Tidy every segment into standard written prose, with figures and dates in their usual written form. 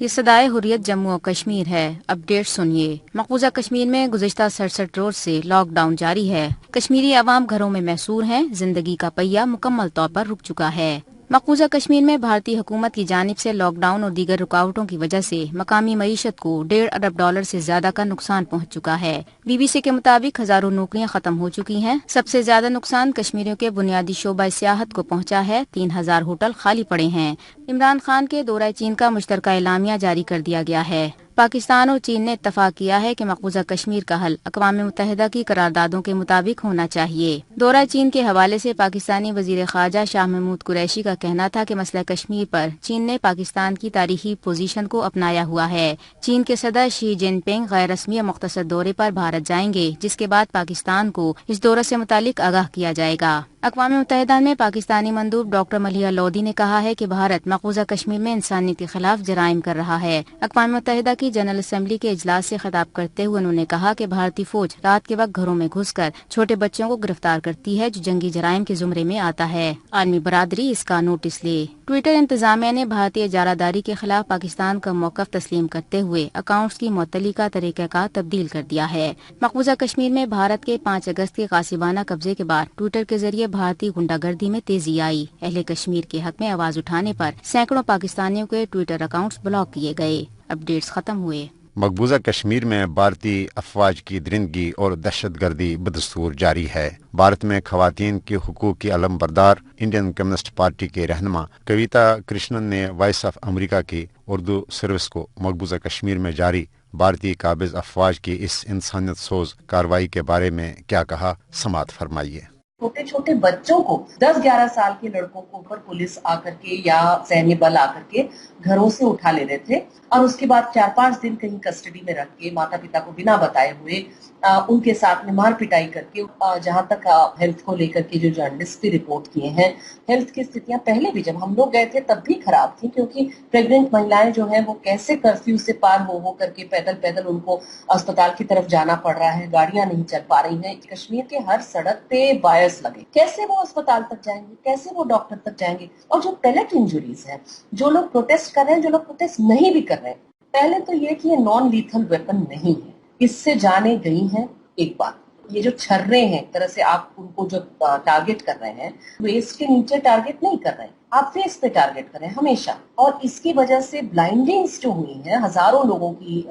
یہ صدائے حریت جموں و کشمیر ہے۔ اپڈیٹ سنیے۔ مقبوضہ کشمیر میں گزشتہ 67 روز سے لاک ڈاؤن جاری ہے۔ کشمیری عوام گھروں میں محصور ہیں۔ زندگی کا پہیہ مکمل طور پر رک چکا ہے۔ مقبوضہ کشمیر میں بھارتی حکومت کی جانب سے لاک ڈاؤن اور دیگر رکاوٹوں کی وجہ سے مقامی معیشت کو $1.5 ارب سے زیادہ کا نقصان پہنچ چکا ہے۔ BBC کے مطابق ہزاروں نوکریاں ختم ہو چکی ہیں۔ سب سے زیادہ نقصان کشمیریوں کے بنیادی شعبہ سیاحت کو پہنچا ہے۔ 3000 ہوٹل خالی پڑے ہیں۔ عمران خان کے دورہ چین کا مشترکہ اعلامیہ جاری کر دیا گیا ہے۔ پاکستان اور چین نے اتفاق کیا ہے کہ مقبوضہ کشمیر کا حل اقوام متحدہ کی قراردادوں کے مطابق ہونا چاہیے۔ دورہ چین کے حوالے سے پاکستانی وزیر خارجہ شاہ محمود قریشی کا کہنا تھا کہ مسئلہ کشمیر پر چین نے پاکستان کی تاریخی پوزیشن کو اپنایا ہوا ہے۔ چین کے صدر شی جن پنگ غیر رسمی مختصر دورے پر بھارت جائیں گے، جس کے بعد پاکستان کو اس دورے سے متعلق آگاہ کیا جائے گا۔ اقوام متحدہ میں پاکستانی مندوب ڈاکٹر ملیحہ لودھی نے کہا ہے کہ بھارت مقبوضہ کشمیر میں انسانیت کے خلاف جرائم کر رہا ہے۔ اقوام متحدہ کی جنرل اسمبلی کے اجلاس سے خطاب کرتے ہوئے انہوں نے کہا کہ بھارتی فوج رات کے وقت گھروں میں گھس کر چھوٹے بچوں کو گرفتار کرتی ہے، جو جنگی جرائم کے زمرے میں آتا ہے۔ عالمی برادری اس کا نوٹس لے۔ ٹوئٹر انتظامیہ نے بھارتی اجارہ داری کے خلاف پاکستان کا موقف تسلیم کرتے ہوئے اکاؤنٹس کی معطلی کا طریقہ کار تبدیل کر دیا ہے۔ مقبوضہ کشمیر میں بھارت کے 5 اگست کے غاصبانہ قبضے کے بعد ٹوئٹر کے ذریعے بھارتی غنڈہ گردی میں تیزی آئی۔ اہل کشمیر کے حق میں آواز اٹھانے پر سینکڑوں پاکستانیوں کے ٹوئٹر اکاؤنٹس بلاک کیے گئے۔ اپڈیٹس ختم ہوئے۔ مقبوضہ کشمیر میں بھارتی افواج کی درندگی اور دہشت گردی بدستور جاری ہے۔ بھارت میں خواتین کے حقوق کی علم بردار انڈین کمیونسٹ پارٹی کے رہنما کویتا کرشنن نے وائس آف امریکہ کی اردو سروس کو مقبوضہ کشمیر میں جاری بھارتی قابض افواج کی اس انسانیت سوز کارروائی کے بارے میں کیا کہا، سماعت فرمائیے۔ چھوٹے چھوٹے بچوں کو 10-11 سال کے لڑکوں کو اوپر پولیس آ کر کے یا سینیہ بل آ کر کے گھروں سے اٹھا لے رہے تھے، اور اس کے بعد 4-5 دن کہیں کسٹڈی میں رکھ کے ماتا پتا کو بنا بتائے ہوئے ان کے ساتھ میں مار پٹائی کر کے، جہاں تک ہیلتھ کو لے کر کے جو جرنلسٹ بھی رپورٹ کیے ہیں، ہیلتھ کی استھتیاں پہلے بھی جب ہم لوگ گئے تھے تب بھی خراب تھی، کیونکہ پریگننٹ مہیلائیں جو ہیں وہ کیسے کرفیو سے پار ہو کر کے پیدل ان کو اسپتال کی طرف جانا پڑ رہا ہے، گاڑیاں نہیں چل پا رہی ہیں۔ کشمیر کے ہر سڑک پہ وائرس لگے، کیسے وہ اسپتال تک جائیں گے، کیسے وہ ڈاکٹر تک جائیں گے؟ اور جو پیلٹ انجوریز ہیں، جو لوگ پروٹیسٹ کر رہے ہیں، جو لوگ پروٹیسٹ نہیں بھی کر رہے ہیں، پہلے تو یہ کہ یہ نان لیتھل ویپن نہیں ہے، اس سے جانیں گئی ہیں۔ ایک بات، یہ جو چھرے ہیں ایک طرح سے آپ ان کو جو ٹارگٹ کر رہے ہیں، ویسٹ کے نیچے ٹارگٹ نہیں کر رہے ہیں، آپ فیس پہ ٹارگٹ کر رہے ہیں ہمیشہ، اور اس کی وجہ سے بلائنڈنگز جو ہوئی ہیں، ہزاروں لوگوں کی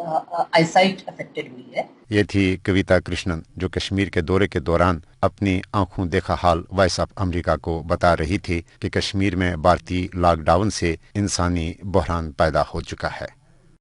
آئی سائٹ افیکٹڈ ہوئی ہے۔ یہ تھی کویتا کرشنن، جو کشمیر کے دورے کے دوران اپنی آنکھوں دیکھا حال وائس آف امریکہ کو بتا رہی تھی کہ کشمیر میں بھارتی لاک ڈاؤن سے انسانی بحران پیدا ہو چکا ہے۔